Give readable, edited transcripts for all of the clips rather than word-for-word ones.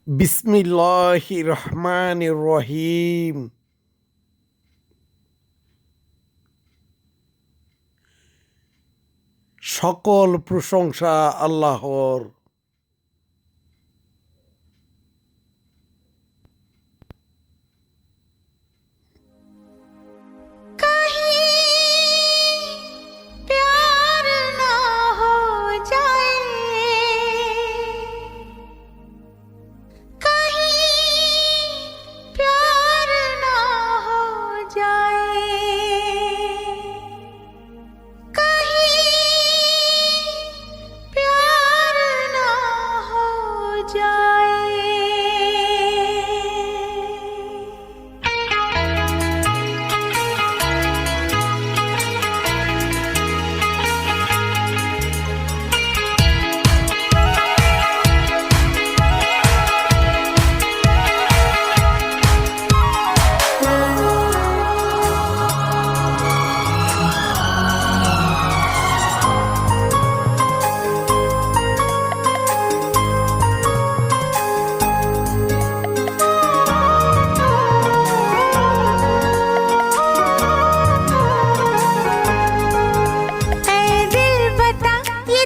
বিসমিল্লাহির রহমানির রহিম। সকল প্রশংসা আল্লাহর।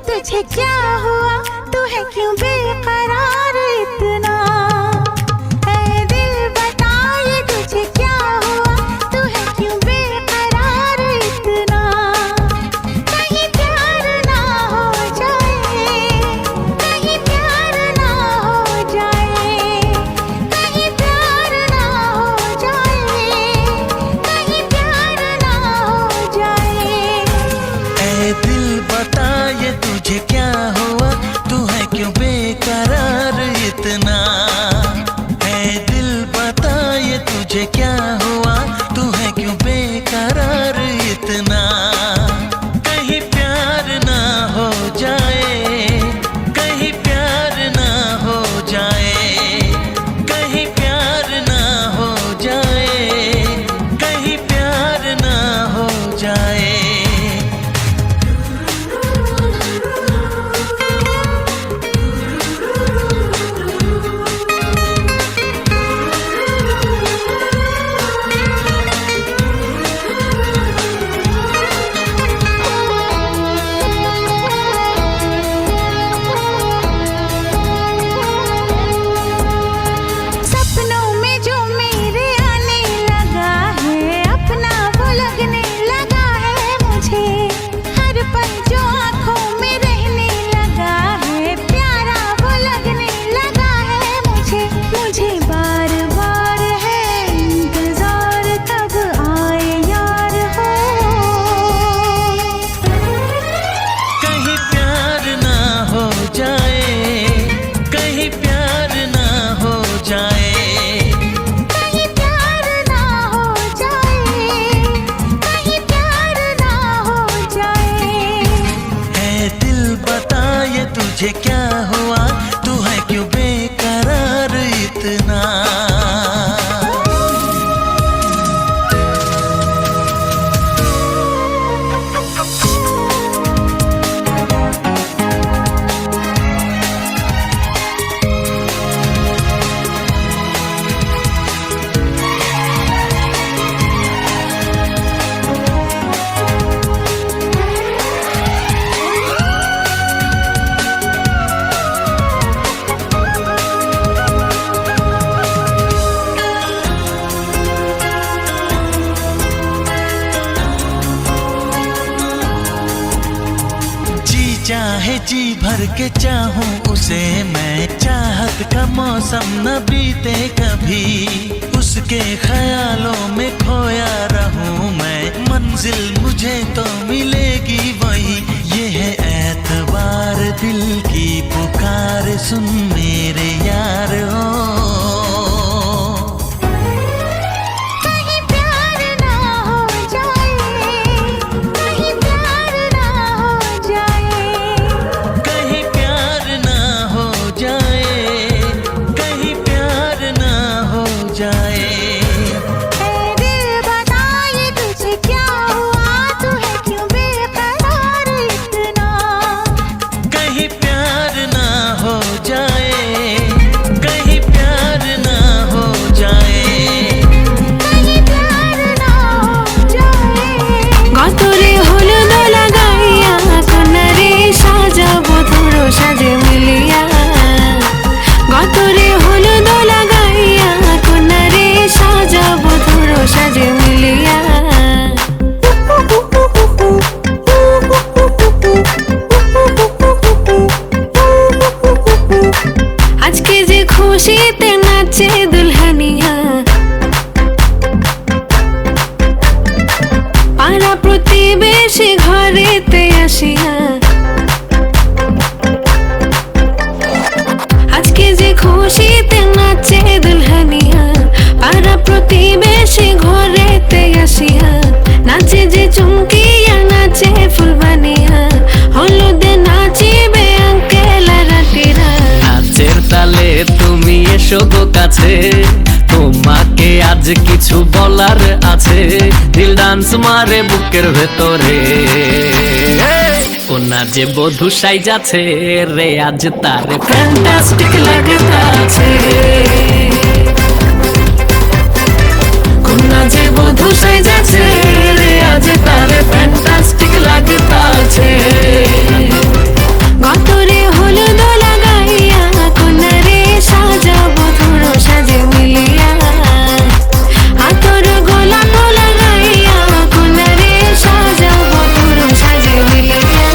तुझे क्या हुआ, तू है क्यों बेकरार इतना? ऐ दिल बता ये तुझे क्या हुआ, तू है क्यों बेकरार इतना? कहीं प्यार ना हो जाए, कहीं प्यार ना हो जाए, कहीं प्यार ना हो जाए, कहीं प्यार ना हो जाए। ऐ दिल बता ये तुझे क्या हुआ, तू है क्यों बेकरार इतना? ऐ दिल बता ये तुझे क्या हुआ, तू है क्यों बेकरार इतना? कहीं प्यार ना हो जाए, कहीं प्यार ना हो जाए, कहीं प्यार ना हो जाए, कहीं प्यार ना हो जाए। तुझे क्या हुआ, तू है क्यों बेकरार इतना? चाहे जी भर के चाहूं उसे मैं, चाहत का मौसम न बीते कभी, उसके ख्यालों में खोया रहूं मैं, मंजिल मुझे तो मिलेगी वही। ये है एतबार दिल की पुकार, सुन मेरे यार हो। कहीं प्यार ना हो जाए, সাজে মিলিয়া গতরে হলুদ লাগাইয়া কন্যারে সাজাবো ধুর সাজে মিলিয়া আজকে যে খুশিতে নাচে দুলহানিয়া পাড়া প্রতিবেশী ঘরেতে আসিয়া আজকে যে খুশিতে নাচে দুলহানিয়া পাড়া প্রতিবেশী ঘরেতে আসিয়া নাচে যে চুমকিয়া নাচে ফুলবানিয়া হলুদে নাচিবে আঙ্কেল আর আন্টিরা নাচের তালে তুমি এসো গো কাছে তোমাকে আজ কিছু বলার আছে দিল ডান্স মারে বুকের ভেতরে কোনা যে বধূ সাইজাছে রে আজ তার ফ্যান্টাস্টিক লাগতাছে কোনা যে বধূ সাইজাছে রে আজ তার ফ্যান্টাস্টিক লাগতাছে গতরে হলুদ লাগাইয়া কন্যারে সাজাবো ধুর সাজে মিলিয়া আতর গোলাপ লাগাইয়া কন্যারে সাজাবো ধুর সাজে মিলিয়া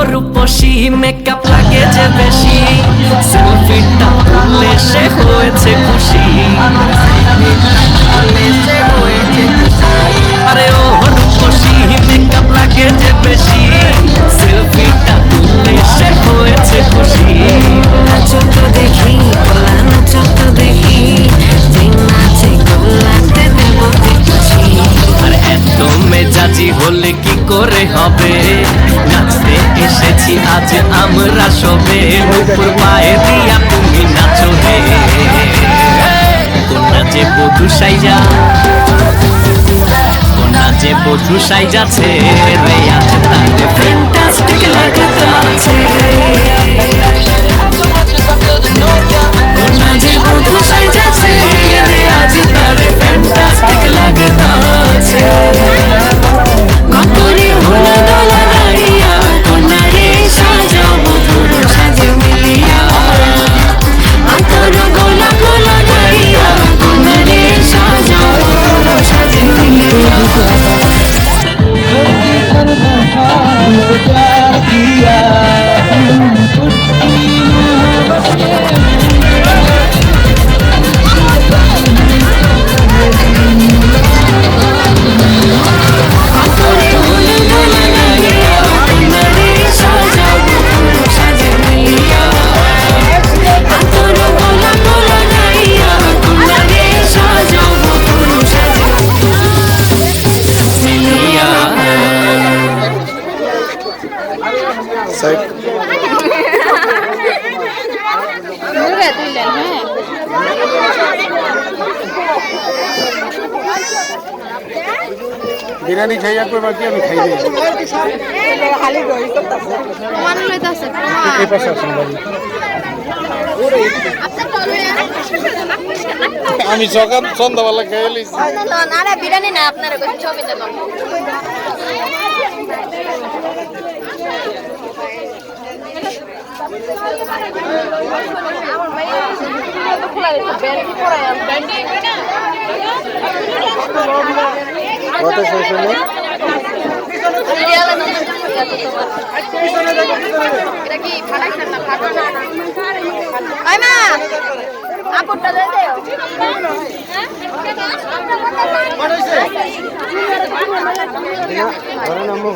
রূপসী মেকআপ লাগে যে বেশি সেলফিটা তুললে সে হয়েছে খুশি আরে ও রূপসী মেকআপ লাগে যে বেশি সেলফিটা তুললে সে হয়েছে খুশি নাচো তো দেখি গোলা নাচো তো দেখি যে নাচে গোলাতে দেবো খুশি আর এত মেজাজি হলে কি করে হবে নাচতে এসেছি আজ আমরা সবে নুপুর পায়ে দিয়া তুমি নাচো হে কোনা যে বধূ সাইজা কোনা যে বধূ সাইজাছে রে আজ তারে ফ্যান্টাস্টিক লাগতাছে কোনা যে বধূ সাইজাছে রে আজ তারে ফ্যান্টাস্টিক লাগতাছে গতরে হলুদ লাগাইয়া কন্যারে সাজাবো ধুর সাজে মিলিয়া আতর গোলাপ লাগাইয়া কন্যারে সাজাবো ধুর সাজে মিলিয়া গতরে হলুদ লাগাইয়া কন্যারে সাজাবো ধুর সাজে মিলিয়া আতর গোলাপ লাগাইয়া কন্যারে সাজাবো ধুর সাজে মিলিয়া বিরিয়ানি খাইয়া কই বাকি আমি খাই দিই এই পাশে আসুন বাড়ি। আমি সকাল সন্ধ্যাবেলা খেয়ে লিছি বিরিয়ানি না আপনারা ছবি দেবেন কত শেষ হলো আপনটা দিয়ে দেও ঘরে নামো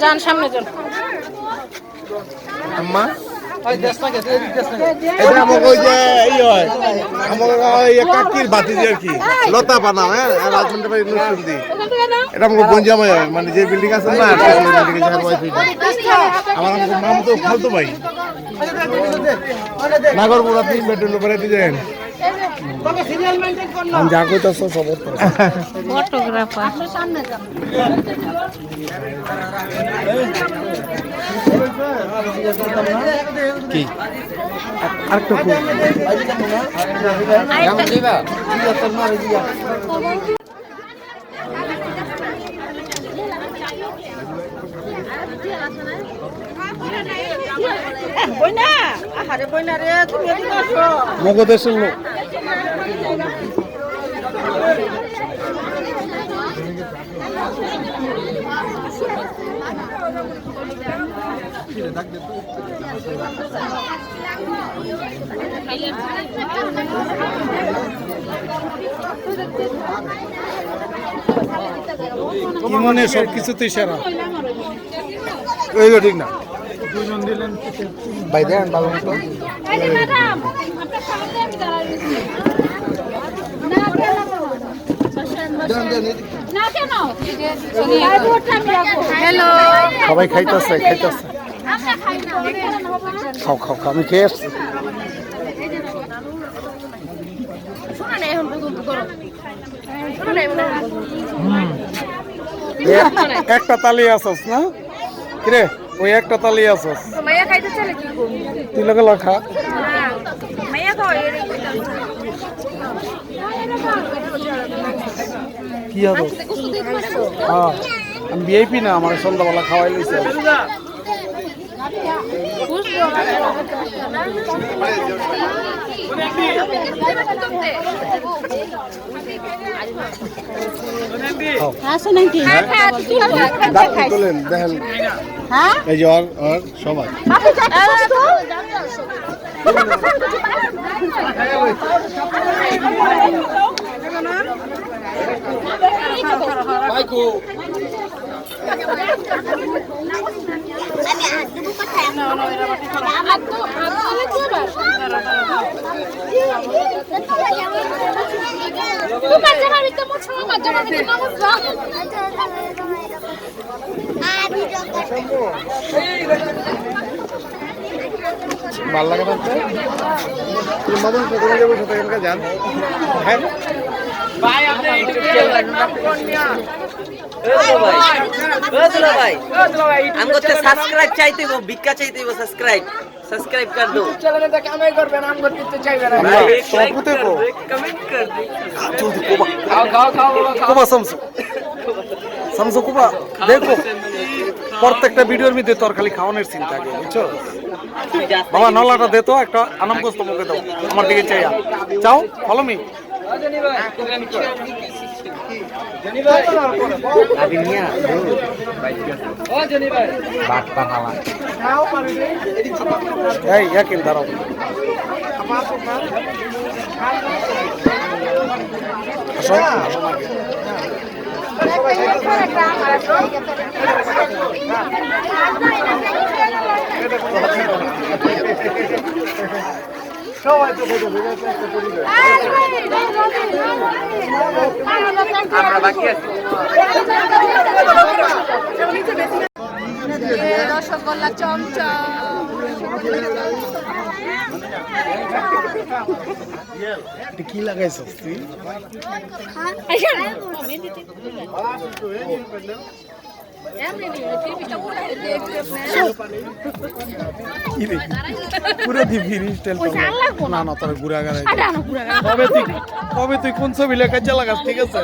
যান সামনে যান আম্মা এটা আমাকে ওই যে এই হয় আমাকে ওই কাকির বাতিজি আর কি লতা বানাও হ্যাঁ রাজমন্ডি বাড়ি নুসুন্দি এটা আমাকে গঞ্জামে হয় মানে যে বিল্ডিং আছে না আমার নাম তো ফালতু ভাই নাগরপুরা 3 বেডরুম করে দিয়েছেন আমি যা কইতাছ সব ফটোগ্রাফার কি আরেকটু মগদেশের লোক কি মনে সব কিছুতেই সেরা ঠিক না ভাই দেন ভালো মতো হ্যালো সবাই খাইতেছে খাও খাও খাও আমি খেয়ে আসছি একটা তালি আসস না কিরে ওই একটা তালি আসস মাইয়া খাইতে চলে কি তুই লগে খা মাইয়া খাওয়া কি হবে হ্যাঁ আমি ভিআইপি না আমার সন্ধ্যাবেলা খাওয়াই লইছে দেখেন এই যে ওর সবাই ভাল লাগে না মদন কোথায় যাবো সেটা জান হ্যাঁ ভাই আপনি हमको तो सब्सक्राइब चाहिए वो बिक्का चाहिए वो सब्सक्राइब कर दो चैनल में कमेंट कर देना हमको कितने चाहिए ना सबूते को कमेंट कर दे जल्दी कोबा खाओ कोबा समसो कोबा देखो প্রত্যেকটা ভিডিওর মধ্যে তোর খালি খাওয়ানোর চিন্তা থাকে বুঝছো বাবা নলাটা দে তো একটা আনামগোস্ত মুখে দাও আমার দিকে চাইয়া চাও ফলো মি এই একেন দাঁড়াও রসগোল্লা চমচম কি লাগাইছস তুই পুরো দিবি স্টাইল না না তোর ঘুরা গাড়াই কবে তুই কোন ছবি লেখা চালাগাস ঠিক আছে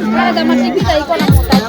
Nada, mas tem que sair com a